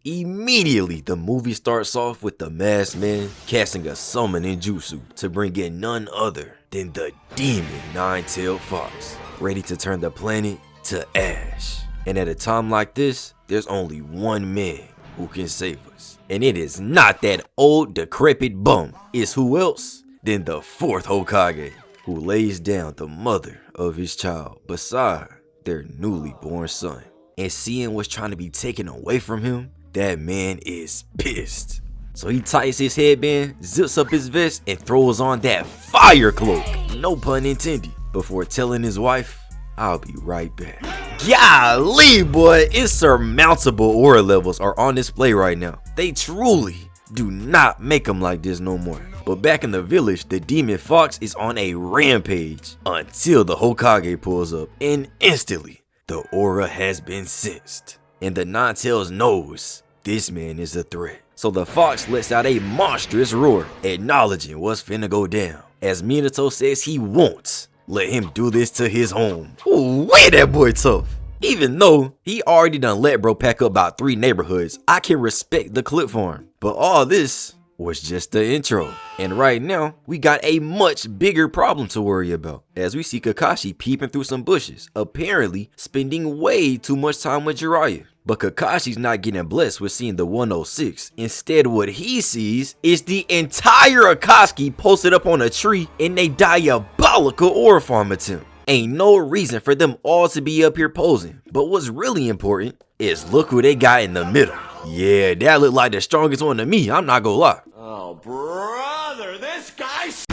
Immediately, the movie starts off with the masked man casting a summoning jutsu to bring in none other than the demon nine-tailed fox, ready to turn the planet to ash. And at a time like this, there's only one man who can save us. And it is not that old decrepit bum. It's who else than the fourth Hokage, who lays down the mother of his child beside their newly born son. And seeing what's trying to be taken away from him, that man is pissed. So he tightens his headband, zips up his vest, and throws on that fire cloak, no pun intended, before telling his wife, "I'll be right back." Golly, boy, insurmountable aura levels are on display right now. They truly do not make them like this no more. But back in the village, the demon fox is on a rampage until the Hokage pulls up, and instantly the aura has been sensed. And the Nine-Tails knows this man is a threat. So the fox lets out a monstrous roar, acknowledging what's finna go down, as Minato says he won't let him do this to his home. Ooh, way that boy tough. Even though he already done let bro pack up about 3 neighborhoods, I can respect the clip for him. But all this was just the intro. And right now, we got a much bigger problem to worry about, as we see Kakashi peeping through some bushes, apparently spending way too much time with Jiraiya. But Kakashi's not getting blessed with seeing the 106. Instead, what he sees is the entire Akatsuki posted up on a tree in a diabolical aura farm attempt. Ain't no reason for them all to be up here posing. But what's really important is look who they got in the middle. Yeah, that looked like the strongest one to me, I'm not gonna lie. Oh, brother, this guy's...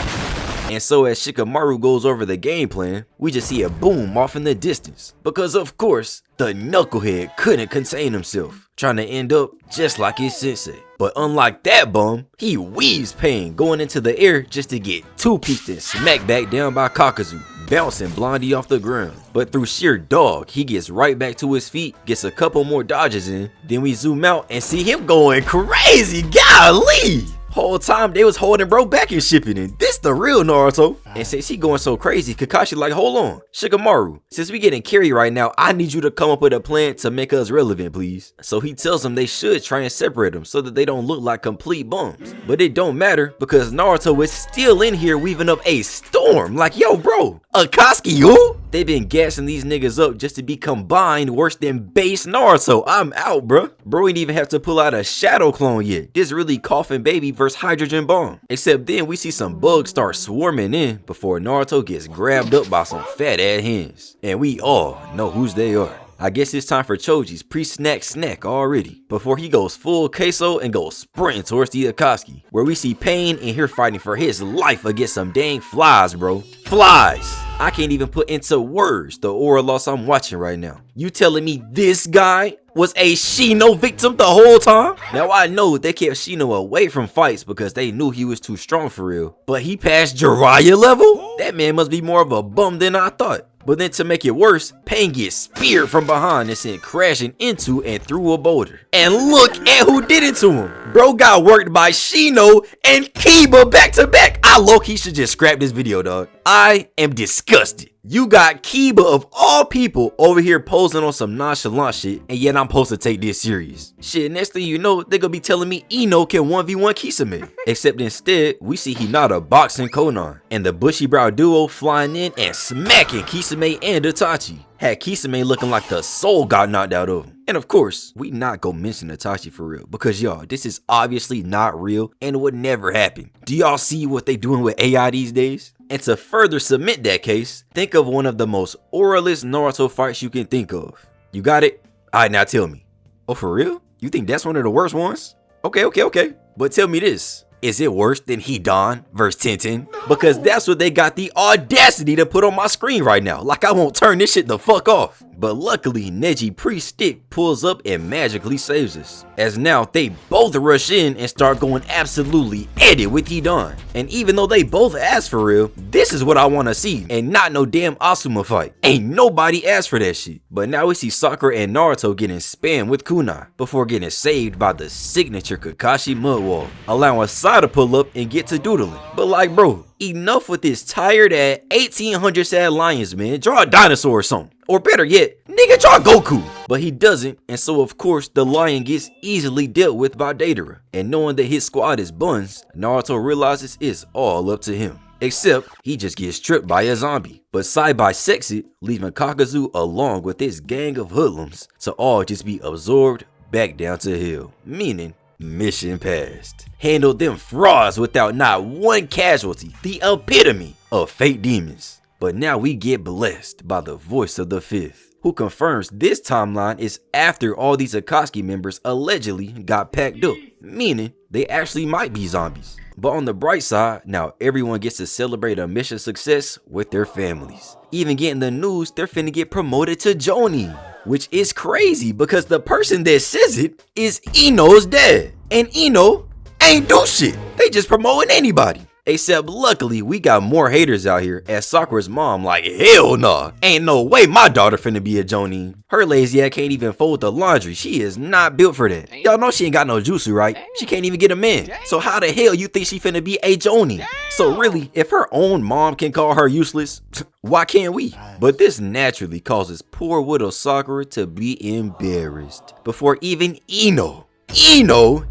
And so as Shikamaru goes over the game plan, we just see a boom off in the distance. Because of course, the knucklehead couldn't contain himself, trying to end up just like his sensei. But unlike that bum, he weaves pain going into the air just to get two-pieced and smacked back down by Kakuzu, bouncing Blondie off the ground. But through sheer dog, he gets right back to his feet, gets a couple more dodges in, then we zoom out and see him going crazy. Golly! Whole time they was holding bro back and shipping in. This the real Naruto. And since he going so crazy, Kakashi like, hold on, Shikamaru, since we getting carried right now, I need you to come up with a plan to make us relevant, please. So he tells them they should try and separate them so that they don't look like complete bums. But it don't matter because Naruto is still in here weaving up a storm. Like, yo bro, Akatsuki who? They been gassing these niggas up just to be combined worse than base Naruto. I'm out, bro. Bro ain't even have to pull out a shadow clone yet. This really Coffin Baby versus Hydrogen Bomb. Except then we see some bugs start swarming in before Naruto gets grabbed up by some fat ass hands. And we all know whose they are. I guess it's time for Choji's pre-snack snack already, before he goes full queso and goes sprinting towards the Akatsuki, where we see Pain in here fighting for his life against some dang flies, bro. Flies! I can't even put into words the aura loss I'm watching right now. You telling me this guy was a Shino victim the whole time? Now I know they kept Shino away from fights because they knew he was too strong for real, but he passed Jiraiya level? That man must be more of a bum than I thought. But then to make it worse, Pain gets speared from behind and sent crashing into and through a boulder. And look at who did it to him. Bro got worked by Shino and Kiba back to back. I low-key should just scrap this video, dog. I am disgusted. You got Kiba of all people over here posing on some nonchalant shit, and yet I'm supposed to take this serious. Shit, next thing you know, they gonna be telling me Ino can 1v1 Kisame. Except instead, we see Hinata boxing Konan, and the bushy brow duo flying in and smacking Kisame and Itachi. Had Kisame looking like the soul got knocked out of him. And of course, we not gonna mention Itachi for real, because y'all, this is obviously not real and would never happen. Do y'all see what they doing with AI these days? And to further cement that case, think of one of the most auraless Naruto fights you can think of. You got it? Alright, now tell me. Oh, for real? You think that's one of the worst ones? Okay. But tell me this. Is it worse than Hidan versus Tenten? Because that's what they got the audacity to put on my screen right now. Like I won't turn this shit the fuck off. But luckily, Neji pre-stick pulls up and magically saves us. As now, they both rush in and start going absolutely at it with Hidan. And even though they both asked for real, this is what I want to see. And not no damn Asuma fight. Ain't nobody asked for that shit. But now we see Sakura and Naruto getting spammed with kunai before getting saved by the signature Kakashi mud wall, allowing Sai to pull up and get to doodling. But like bro, Enough with this tired ass 1800 sad lions, man. Draw a dinosaur or something. Or better yet, nigga, draw Goku. But he doesn't, and so of course the lion gets easily dealt with by Deidara. And knowing that his squad is buns, Naruto realizes it's all up to him. Except he just gets tripped by a zombie. But Sai bisects it, leaving Kakuzu along with his gang of hoodlums to all just be absorbed back down to hell. Meaning, mission passed. Handled them frauds without not one casualty. The epitome of fake demons. But now we get blessed by the voice of the fifth, who confirms this timeline is after all these Akatsuki members allegedly got packed up. Meaning, they actually might be zombies. But on the bright side, now everyone gets to celebrate a mission success with their families. Even getting the news they're finna get promoted to Jonin. Which is crazy because the person that says it is Ino's dad. And Ino ain't do shit. They just promoting anybody. Except luckily we got more haters out here as Sakura's mom like, hell nah. Ain't no way my daughter finna be a Jonin. Her lazy ass can't even fold the laundry. She is not built for that. Y'all know she ain't got no jutsu, right? She can't even get a man. So how the hell you think she finna be a Jonin? So really, if her own mom can call her useless, why can't we? But this naturally causes poor widow Sakura to be embarrassed before even Ino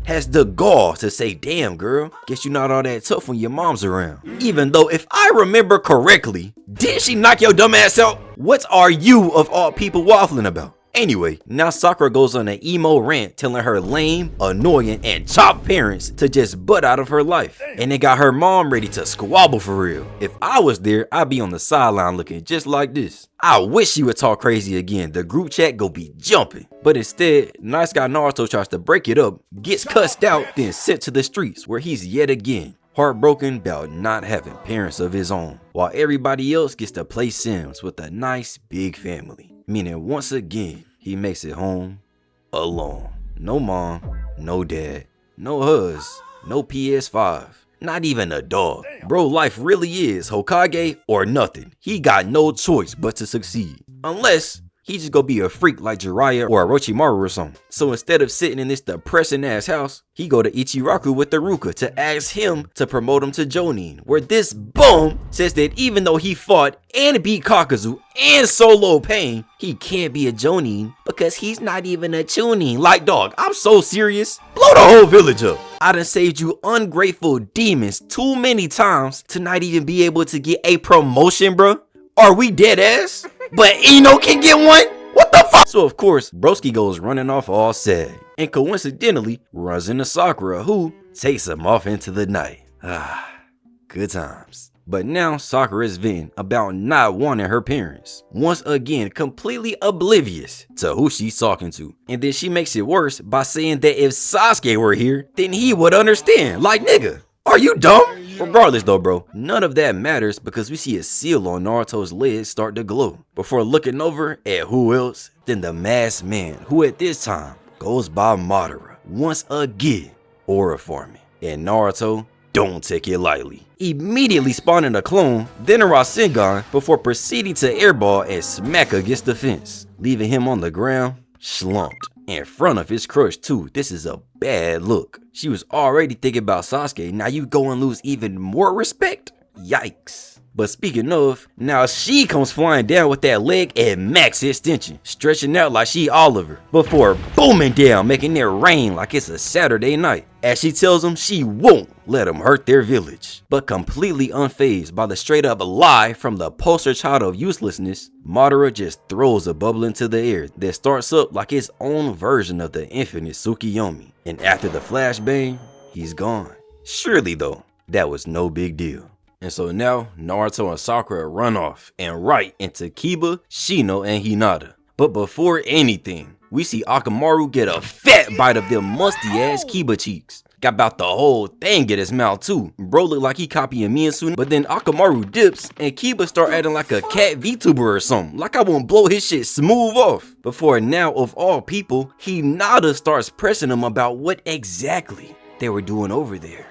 has the gall to say, damn girl, guess you're not all that tough when your mom's around. Even though if I remember correctly, didn't she knock your dumb ass out? What are you of all people waffling about? Anyway, now Sakura goes on an emo rant telling her lame, annoying, and chopped parents to just butt out of her life. And it got her mom ready to squabble for real. If I was there, I'd be on the sideline looking just like this. I wish she would talk crazy again. The group chat go be jumping. But instead, nice guy Naruto tries to break it up, gets cussed out, then sent to the streets where he's yet again heartbroken about not having parents of his own, while everybody else gets to play Sims with a nice big family. Meaning once again, he makes it home alone. No mom, no dad, no hus, no PS5, not even a dog. Bro, life really is Hokage or nothing. He got no choice but to succeed. Unless he just gonna be a freak like Jiraiya or Orochimaru or something. So instead of sitting in this depressing ass house, he go to Ichiraku with the Ruka to ask him to promote him to Jonin, where this bum says that even though he fought and beat Kakuzu and Solo Pain, he can't be a Jonin because he's not even a Chunin. Like dog, I'm so serious. Blow the whole village up. I done saved you ungrateful demons too many times to not even be able to get a promotion, bro. Are we dead ass? But Ino can get one? What the fuck? So of course, Broski goes running off all sad. And coincidentally, runs into Sakura, who takes him off into the night. Good times. But now Sakura's venting about not wanting her parents. Once again, completely oblivious to who she's talking to. And then she makes it worse by saying that if Sasuke were here, then he would understand. Like nigga, are you dumb? Regardless though, bro, none of that matters because we see a seal on Naruto's leg start to glow before looking over at who else than the masked man, who at this time goes by Madara, once again aura forming. And Naruto don't take it lightly, immediately spawning a clone, then a Rasengan, before proceeding to airball and smack against the fence, leaving him on the ground slumped in front of his crush too. This is a bad look. She was already thinking about Sasuke, now you go and lose even more respect? Yikes. But speaking of, now she comes flying down with that leg at max extension, stretching out like she Oliver, before booming down, making it rain like it's a Saturday night, as she tells him she won't let him hurt their village. But completely unfazed by the straight up lie from the poster child of uselessness, Madara just throws a bubble into the air that starts up like his own version of the infinite Tsukiyomi. And after the flashbang, he's gone. Surely though, that was no big deal. And so now, Naruto and Sakura run off and right into Kiba, Shino, and Hinata. But before anything, we see Akamaru get a fat bite of them musty ass Kiba cheeks. Got about the whole thing in his mouth too. Bro look like he copying me and Tsunade, but then Akamaru dips and Kiba start acting like a cat VTuber or something. Like I won't blow his shit smooth off. Before now, of all people, Hinata starts pressing him about what exactly they were doing over there.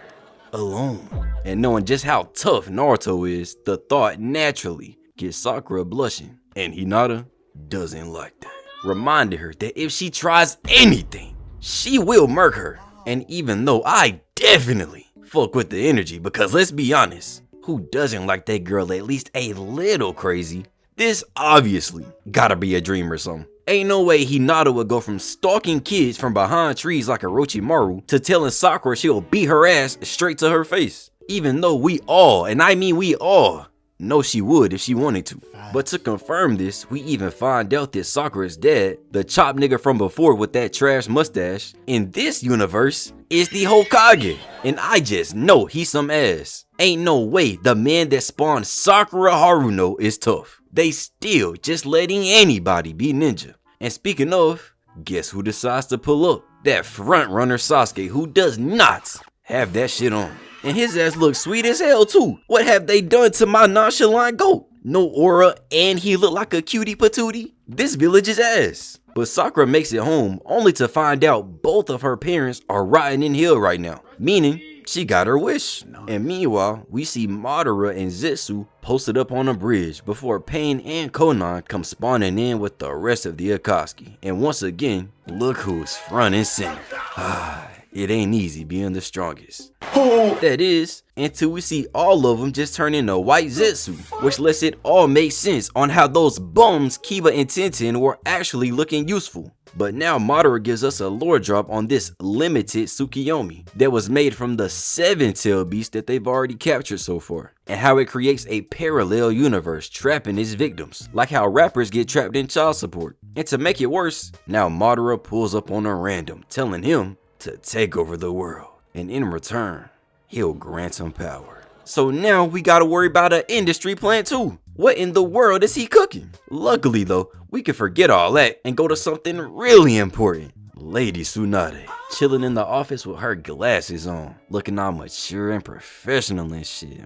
Alone. And knowing just how tough Naruto is, the thought naturally gets Sakura blushing. And Hinata doesn't like that. Reminding her that if she tries anything, she will murk her. And even though I definitely fuck with the energy, because let's be honest, Who doesn't like that girl at least a little crazy? This obviously gotta be a dream or something. Ain't no way Hinata would go from stalking kids from behind trees like Orochimaru to telling Sakura she'll beat her ass straight to her face. Even though we all, and I mean we all, know she would if she wanted to. But to confirm this, we even find out that Sakura's dad, the chop nigga from before with that trash mustache, in this universe is the Hokage. And I just know he's some ass. Ain't no way the man that spawned Sakura Haruno is tough. They still just letting anybody be ninja. And speaking of, guess who decides to pull up? That front runner Sasuke, who does not have that shit on. And his ass looks sweet as hell too. What have they done to my nonchalant goat? No aura and he look like a cutie patootie? This village is ass. But Sakura makes it home only to find out both of her parents are rotting in hell right now. Meaning, she got her wish. And meanwhile, we see Madara and Zetsu posted up on a bridge before Pain and Konan come spawning in with the rest of the Akatsuki. And once again, look who's front and center. It ain't easy being the strongest. That is, until we see all of them just turn into white Zetsu, which lets it all make sense on how those bums Kiba and Tenten were actually looking useful. But now Madara gives us a lore drop on this limited Tsukiyomi that was made from the 7-tailed beast that they've already captured so far, and how it creates a parallel universe trapping its victims, like how rappers get trapped in child support. And to make it worse, now Madara pulls up on a random, telling him to take over the world, and in return, he'll grant him power. So now we gotta worry about an industry plant too. What in the world is he cooking? Luckily though, we can forget all that and go to something really important. Lady Tsunade, chilling in the office with her glasses on, looking all mature and professional and shit.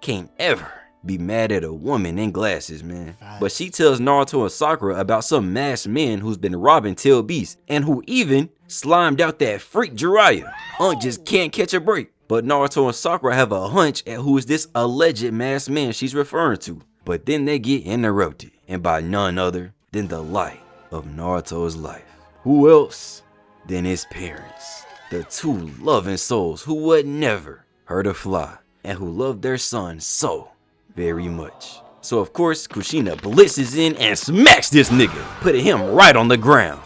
Can't ever be mad at a woman in glasses, man. But she tells Naruto and Sakura about some masked man who's been robbing tail beasts and who even slimed out that freak Jiraiya. Just can't catch a break. But Naruto and Sakura have a hunch at who is this alleged masked man she's referring to. But then they get interrupted, and by none other than the light of Naruto's life. Who else than his parents? The two loving souls who would never hurt a fly, and who love their son so very much. So of course, Kushina blitzes in and smacks this nigga, putting him right on the ground.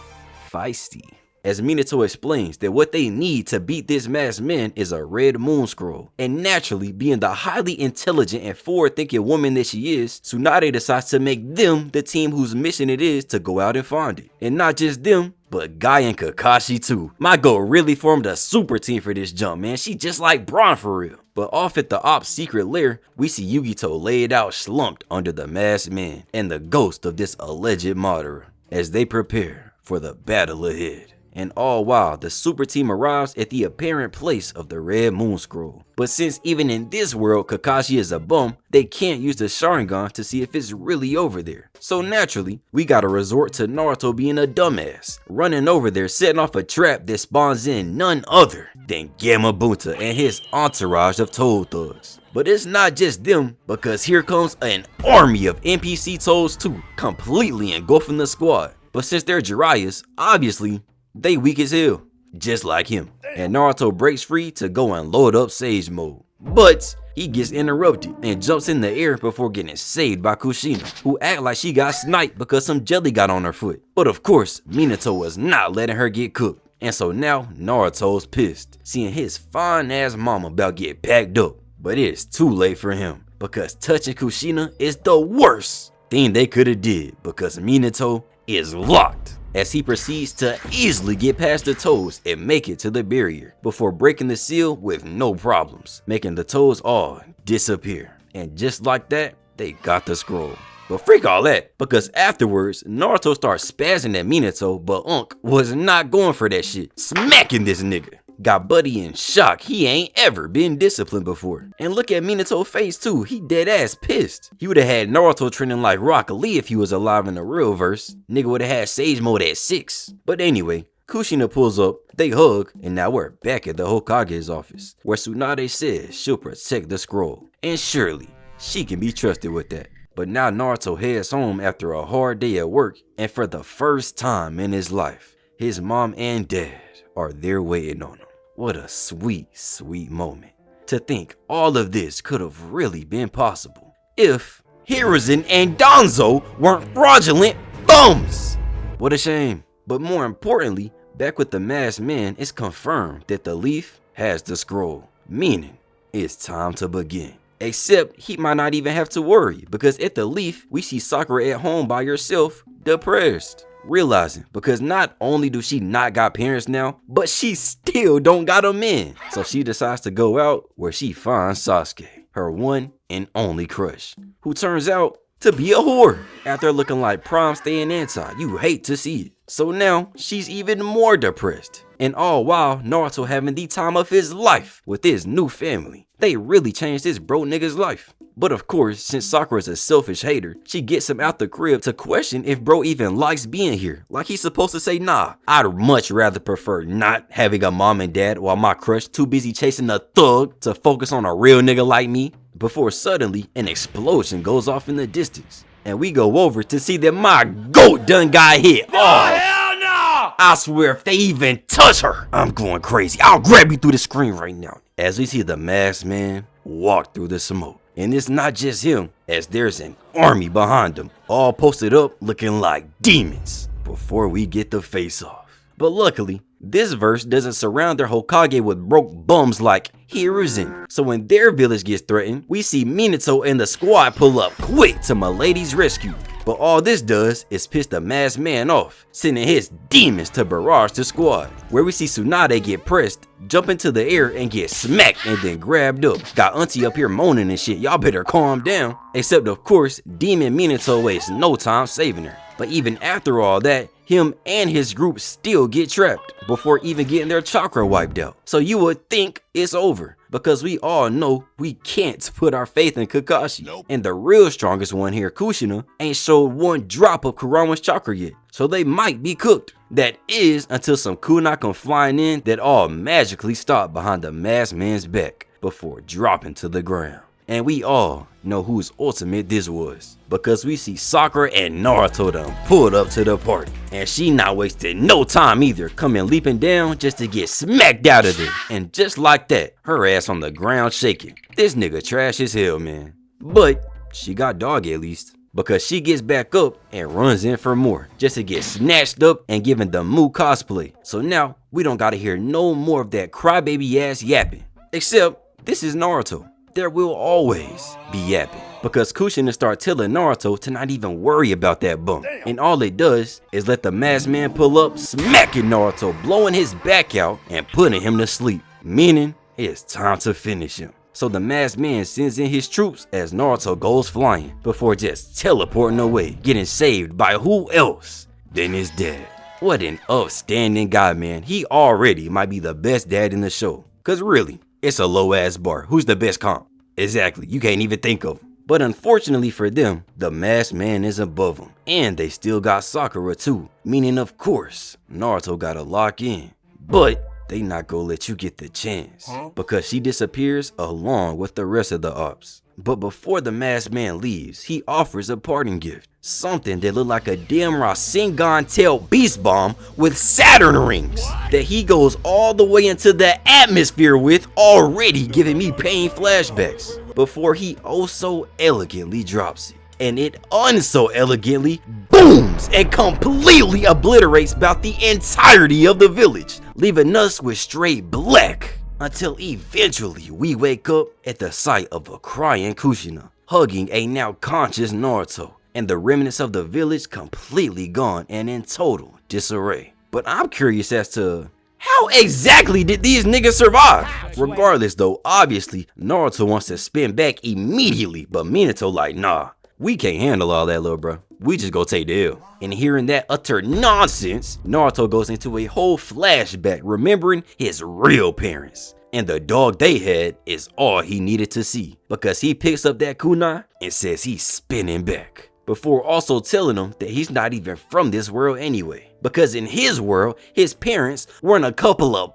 Feisty. As Minato explains that what they need to beat this masked man is a red moon scroll. And naturally, being the highly intelligent and forward-thinking woman that she is, Tsunade decides to make them the team whose mission it is to go out and find it. And not just them, but Guy and Kakashi too. My girl really formed a super team for this jump, man. She just like Braun for real. But off at the Op's secret lair, we see Yugito laid out slumped under the masked man and the ghost of this alleged Madara as they prepare for the battle ahead. And all while the super team arrives at the apparent place of the red moon scroll. But since even in this world Kakashi is a bum, they can't use the Sharingan to see if it's really over there. So naturally, we gotta resort to Naruto being a dumbass, running over there setting off a trap that spawns in none other than Gamabunta and his entourage of Toad thugs. But it's not just them, because here comes an army of NPC Toads too, completely engulfing the squad. But since they're Jiraiya's, obviously, they weak as hell, just like him. And Naruto breaks free to go and load up Sage mode. But he gets interrupted and jumps in the air before getting saved by Kushina, who act like she got sniped because some jelly got on her foot. But of course, Minato was not letting her get cooked. And so now Naruto's pissed, seeing his fine ass mama about to get packed up. But it's too late for him, because touching Kushina is the worst thing they could have did, because Minato is locked, as he proceeds to easily get past the Toads and make it to the barrier before breaking the seal with no problems, making the Toads all disappear. And just like that, they got the scroll. But freak all that, because afterwards, Naruto starts spazzing at Minato, but Unk was not going for that shit, smacking this nigga. Got Buddy in shock, he ain't ever been disciplined before. And look at Minato's face too, he dead ass pissed. He would've had Naruto training like Rock Lee if he was alive in the real verse. Nigga would've had Sage mode at 6. But anyway, Kushina pulls up, they hug, and now we're back at the Hokage's office, where Tsunade says she'll protect the scroll. And surely, she can be trusted with that. But now Naruto heads home after a hard day at work, and for the first time in his life, his mom and dad are there waiting on him. What a sweet, sweet moment. To think all of this could have really been possible if Hiruzen and Danzo weren't fraudulent bums. What a shame. But more importantly, back with the masked man, it's confirmed that the leaf has the scroll, meaning it's time to begin. Except he might not even have to worry, because at the leaf, we see Sakura at home by herself, depressed. Realizing, because not only do she not got parents now, but she still don't got them in. So she decides to go out where she finds Sasuke, her one and only crush, who turns out to be a whore. After looking like prom staying anti, you hate to see it. So now she's even more depressed. And all while Naruto having the time of his life with his new family. They really changed this bro nigga's life. But of course, since Sakura's a selfish hater, she gets him out the crib to question if bro even likes being here. Like he's supposed to say, nah, I'd much rather prefer not having a mom and dad while my crush too busy chasing a thug to focus on a real nigga like me. Before suddenly an explosion goes off in the distance. And we go over to see that my goat done got hit. Oh, hell no! I swear if they even touch her, I'm going crazy. I'll grab you through the screen right now. As we see the masked man walk through the smoke. And it's not just him, as there's an army behind him, all posted up looking like demons before we get the face off. But luckily, this verse doesn't surround their Hokage with broke bums like Hiruzen. So when their village gets threatened, we see Minato and the squad pull up quick to Milady's rescue. But all this does is piss the masked man off, sending his demons to barrage the squad, where we see Tsunade get pressed, jump into the air and get smacked and then grabbed up. Got auntie up here moaning and shit, y'all better calm down. Except of course, Demon Minato wastes no time saving her. But even after all that, him and his group still get trapped before even getting their chakra wiped out. So you would think it's over, because we all know we can't put our faith in Kakashi. Nope. And the real strongest one here, Kushina, ain't showed one drop of Kurama's chakra yet. So they might be cooked. That is until some kunai come flying in that all magically stop behind the masked man's back before dropping to the ground. And we all know whose ultimate this was, because we see Sakura and Naruto done pulled up to the party. And she not wasting no time either, coming leaping down just to get smacked out of there. And just like that, her ass on the ground shaking. This nigga trash as hell, man. But she got dog at least, because she gets back up and runs in for more, just to get snatched up and given the Mu cosplay. So now we don't gotta hear no more of that crybaby ass yapping. Except this is Naruto. There will always be yapping, because Kushina start telling Naruto to not even worry about that bump. And all it does is let the masked man pull up, smacking Naruto, blowing his back out and putting him to sleep, meaning it's time to finish him. So the masked man sends in his troops as Naruto goes flying before just teleporting away, getting saved by who else than his dad. What an upstanding guy, man. He already might be the best dad in the show, cause really, it's a low ass bar. Who's the best comp? Exactly, you can't even think of him. But unfortunately for them, the masked man is above them. And they still got Sakura too. Meaning of course, Naruto gotta lock in. But they not gonna let you get the chance. Because she disappears along with the rest of the ops. But before the masked man leaves, he offers a parting gift. Something that looked like a damn Rasengan tail beast bomb with Saturn rings. That he goes all the way into the atmosphere with, already giving me pain flashbacks. Before he oh so elegantly drops it. And it so elegantly booms and completely obliterates about the entirety of the village, leaving us with straight black. Until eventually we wake up at the sight of a crying Kushina, hugging a now conscious Naruto, and the remnants of the village completely gone and in total disarray. But I'm curious as to how exactly did these niggas survive? Regardless though, obviously Naruto wants to spin back immediately, but Minato like, nah, we can't handle all that, little bro. We just go take the L. And hearing that utter nonsense, Naruto goes into a whole flashback remembering his real parents. And the dog they had is all he needed to see, because he picks up that kunai and says he's spinning back. Before also telling him that he's not even from this world anyway, because in his world, his parents weren't a couple of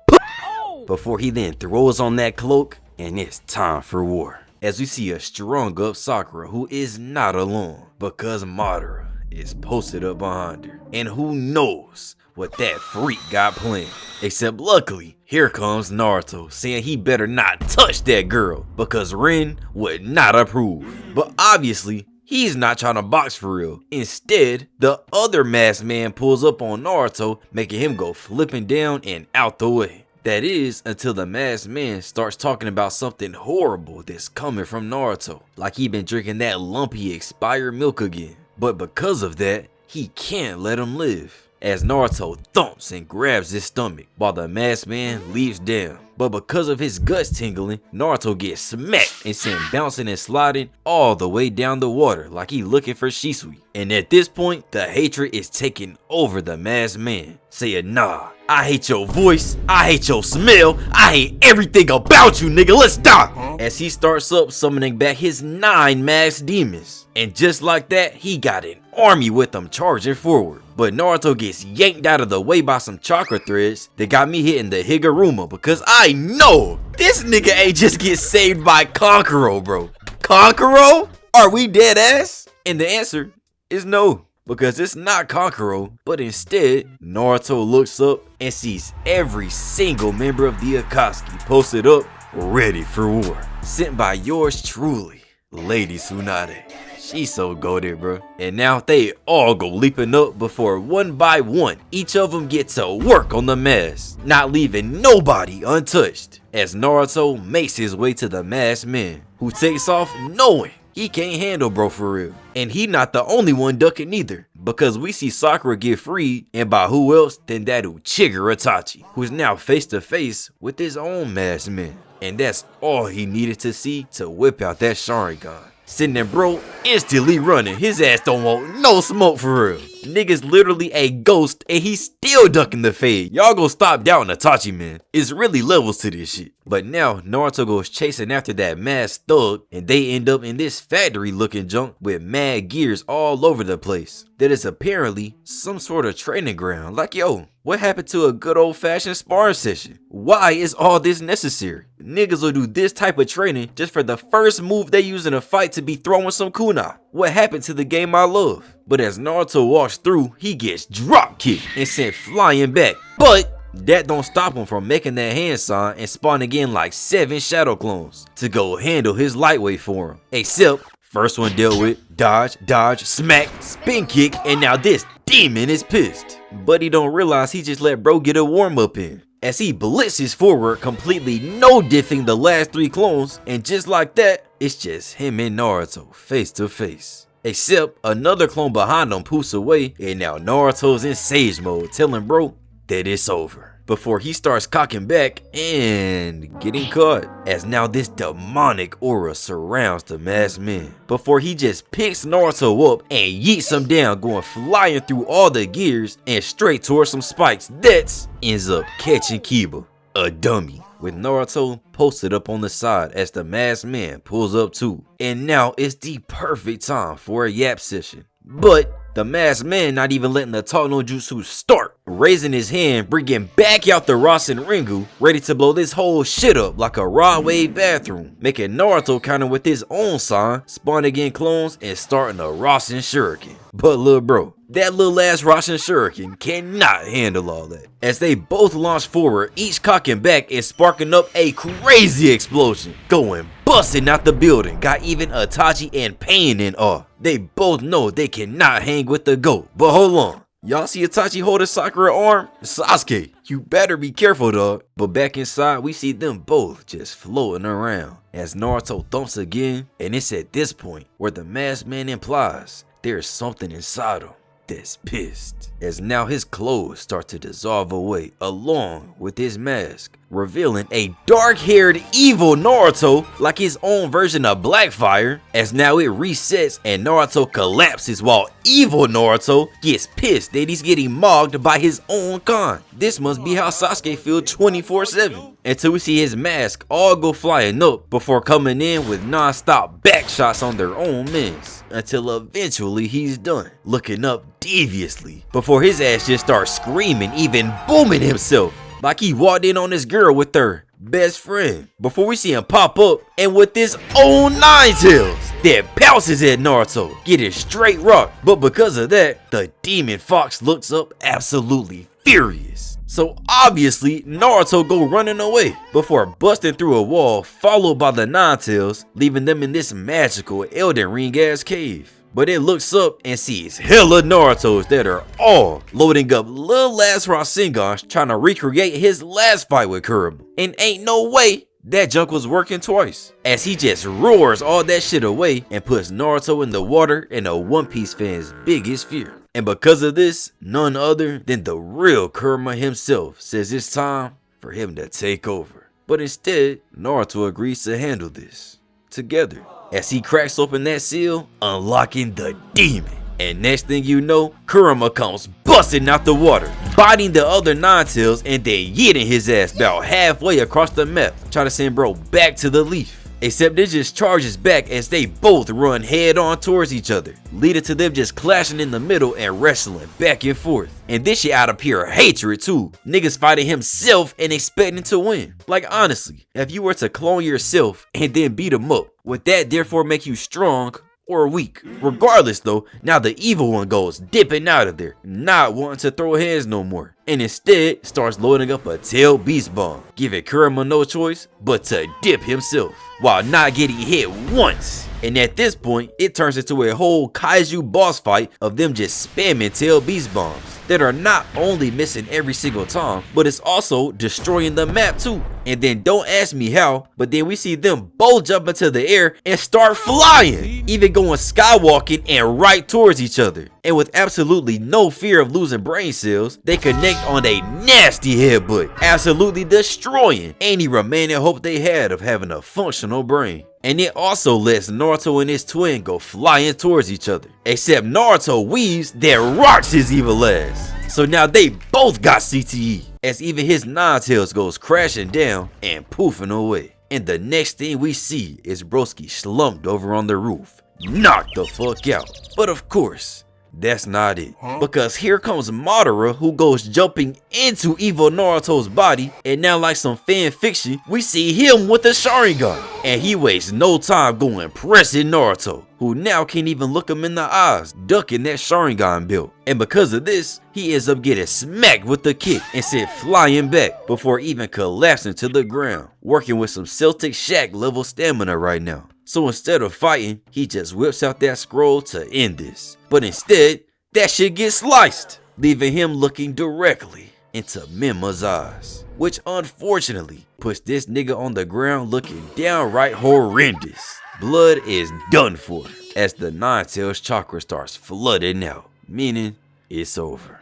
before he then throws on that cloak and it's time for war. As we see a strung up Sakura who is not alone, because Madara is posted up behind her. And who knows what that freak got planned. Except luckily, here comes Naruto saying he better not touch that girl because Rin would not approve. But obviously, he's not trying to box for real. Instead, the other masked man pulls up on Naruto, making him go flipping down and out the way. That is, until the masked man starts talking about something horrible that's coming from Naruto, like he been drinking that lumpy expired milk again. But because of that, he can't let him live, as Naruto thumps and grabs his stomach while the masked man leaps down. But because of his guts tingling, Naruto gets smacked and sent bouncing and sliding all the way down the water like he looking for Shisui. And at this point, the hatred is taking over the masked man, saying, "Nah, I hate your voice, I hate your smell, I hate everything about you, nigga, let's die!" As he starts up summoning back his 9 masked demons. And just like that, he got an army with them charging forward. But Naruto gets yanked out of the way by some chakra threads that got me hitting the Higuruma, because I know this nigga ain't just get saved by Kankuro, bro. Kankuro? Are we dead ass? And the answer is no, because it's not Kankuro, but instead, Naruto looks up and sees every single member of the Akatsuki posted up, ready for war. Sent by yours truly, Lady Tsunade. She's so goated, bro. And now they all go leaping up before one by one, each of them get to work on the mask, not leaving nobody untouched. As Naruto makes his way to the masked man, who takes off knowing he can't handle bro for real. And he not the only one ducking either, because we see Sakura get freed, and by who else than that Uchiha Itachi, who's now face to face with his own masked man. And that's all he needed to see to whip out that Sharingan. Sitting there, bro, instantly running. His ass don't want no smoke for real. Nigga's literally a ghost and he's still ducking the fade. Y'all go stop doubting Itachi, man. It's really levels to this shit. But now Naruto goes chasing after that masked thug, and they end up in this factory looking junk with mad gears all over the place. That is apparently some sort of training ground. Like, yo, what happened to a good old fashioned sparring session? Why is all this necessary? Niggas will do this type of training just for the first move they use in a fight to be throwing some kunai. What happened to the game I love? But as Naruto walks through, he gets drop kicked and sent flying back. But that don't stop him from making that hand sign and spawning in like 7 shadow clones to go handle his lightweight for him. Except, first one dealt with, dodge, dodge, smack, spin kick, and now this demon is pissed. But he don't realize he just let bro get a warm up in, as he blitzes forward, completely no-diffing the last 3 clones, and just like that, it's just him and Naruto face to face. Except another clone behind him poofs away, and now Naruto's in Sage mode, telling bro that it's over, before he starts cocking back and getting caught, as now this demonic aura surrounds the masked man, before he just picks Naruto up and yeets him down, going flying through all the gears and straight towards some spikes that ends up catching Kiba, a dummy, with Naruto posted up on the side as the masked man pulls up too. And now it's the perfect time for a yap session. But the masked man not even letting the talk no jutsu start, raising his hand, bringing back out the Rasen Ringu, ready to blow this whole shit up like a raw wave bathroom, making Naruto counter with his own sign, spawning again clones and starting a Rasen Shuriken. But look bro, that little ass Rasen Shuriken cannot handle all that, as they both launch forward, each cocking back and sparking up a crazy explosion, going busting out the building, got even Itachi and Pain in awe. They both know they cannot hang with the GOAT. But hold on, y'all see Itachi holding Sakura arm? Sasuke, you better be careful dog. But back inside we see them both just floating around, as Naruto thumps again, and it's at this point where the masked man implies there's something inside him that's pissed, as now his clothes start to dissolve away along with his mask, revealing a dark-haired evil Naruto like his own version of Blackfire, as now it resets and Naruto collapses while evil Naruto gets pissed that he's getting mocked by his own kind. This must be how Sasuke feels 24/7, until we see his mask all go flying up before coming in with non-stop back shots on their own mans, until eventually he's done, looking up deviously before his ass just starts screaming, even booming himself like he walked in on this girl with her best friend, before we see him pop up and with his own 9 tails that pounces at Naruto, getting straight rocked. But because of that, the demon fox looks up absolutely furious. So obviously, Naruto go running away before busting through a wall, followed by the Nine-Tails, leaving them in this magical Elden Ring ass cave. But it looks up and sees hella Narutos that are all loading up little ass Rasengans trying to recreate his last fight with Kurama. And ain't no way that junk was working twice, as he just roars all that shit away and puts Naruto in the water and a One Piece fan's biggest fear. And because of this, none other than the real Kurama himself says it's time for him to take over. But instead, Naruto agrees to handle this together, as he cracks open that seal, unlocking the demon. And next thing you know, Kurama comes busting out the water, biting the other Nine-Tails and then yeeting his ass about halfway across the map, trying to send bro back to the leaf. Except it just charges back as they both run head on towards each other, leading to them just clashing in the middle and wrestling back and forth. And this shit out of pure hatred too. Niggas fighting himself and expecting to win. Like honestly, if you were to clone yourself and then beat him up, would that therefore make you strong or weak? Regardless though, now the evil one goes dipping out of there, not wanting to throw hands no more, and instead starts loading up a tail beast bomb, giving Kurama no choice but to dip himself while not getting hit once. And at this point, it turns into a whole kaiju boss fight of them just spamming tail beast bombs that are not only missing every single time, but it's also destroying the map too. And then don't ask me how, but then we see them both jump into the air and start flying, even going skywalking and right towards each other. And with absolutely no fear of losing brain cells, they connect on a nasty headbutt, absolutely destroying any remaining hope they had of having a functional brain. And it also lets Naruto and his twin go flying towards each other, except Naruto weaves that rocks his evil ass. So now they both got CTE, as even his Nine-Tails goes crashing down and poofing away. And the next thing we see is Broski slumped over on the roof, knocked the fuck out. But of course, that's not it, because here comes Madara, who goes jumping into evil Naruto's body, and now like some fan fiction, we see him with the Sharingan, and he wastes no time going pressing Naruto, who now can't even look him in the eyes, ducking that Sharingan belt. And because of this, he ends up getting smacked with the kick and sent flying back before even collapsing to the ground, working with some Celtic Shack level stamina right now. So instead of fighting, he just whips out that scroll to end this. But instead, that shit gets sliced, leaving him looking directly into Mima's eyes, which unfortunately puts this nigga on the ground looking downright horrendous. Blood is done for, as the Nine-Tails chakra starts flooding out, meaning it's over.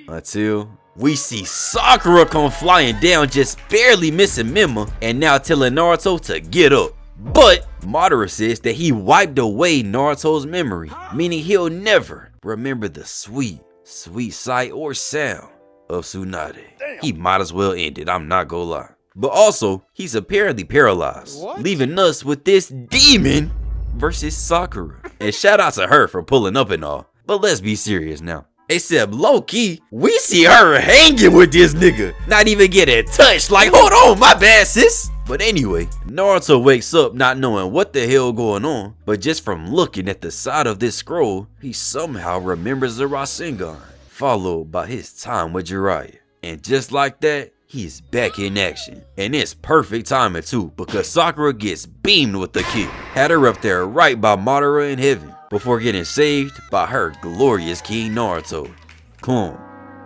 Until we see Sakura come flying down, just barely missing Mima, and now telling Naruto to get up. But Madara says that he wiped away Naruto's memory, meaning he'll never remember the sweet sight or sound of Tsunade. He might as well end it, I'm not gonna lie. But also, he's apparently paralyzed, leaving us with this demon versus Sakura. And shout out to her for pulling up and all, but let's be serious now. Except low-key, we see her hanging with this nigga, not even getting touched, like hold on, my bad sis. But anyway, Naruto wakes up not knowing what the hell going on, but just from looking at the side of this scroll, he somehow remembers the Rasengan, followed by his time with Jiraiya. And just like that, he's back in action. And it's perfect timing too, because Sakura gets beamed with the kick, had her up there right by Madara in heaven, before getting saved by her glorious King Naruto. Calm.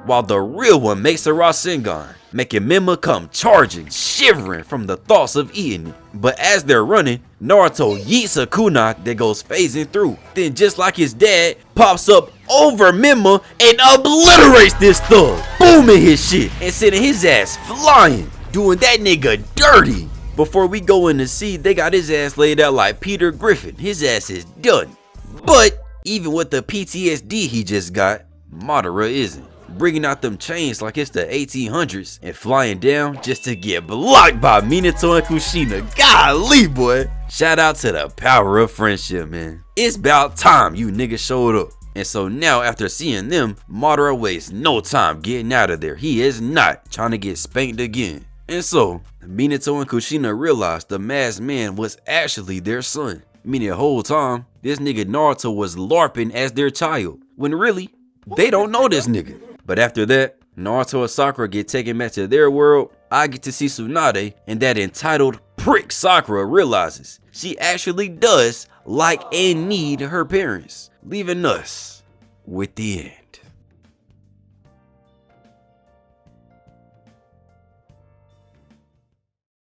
While the real one makes a Rasengan, making Mima come charging, shivering from the thoughts of eating it. But as they're running, Naruto yeets a kunai that goes phasing through. Then just like his dad, pops up over Mima and obliterates this thug, booming his shit and sending his ass flying, doing that nigga dirty. Before we go in to see, they got his ass laid out like Peter Griffin. His ass is done. But even with the PTSD he just got, Madara isn't, bringing out them chains like it's the 1800s and flying down just to get blocked by Minato and Kushina. Golly, boy. Shout out to the power of friendship, man. It's about time you niggas showed up. And so now after seeing them, Madara wastes no time getting out of there. He is not trying to get spanked again. And so Minato and Kushina realized the masked man was actually their son. Meaning the whole time, this nigga Naruto was LARPing as their child, when really, they don't know this nigga. But after that, Naruto and Sakura get taken back to their world. I get to see Tsunade, and that entitled prick Sakura realizes she actually does like and need her parents, leaving us with the end.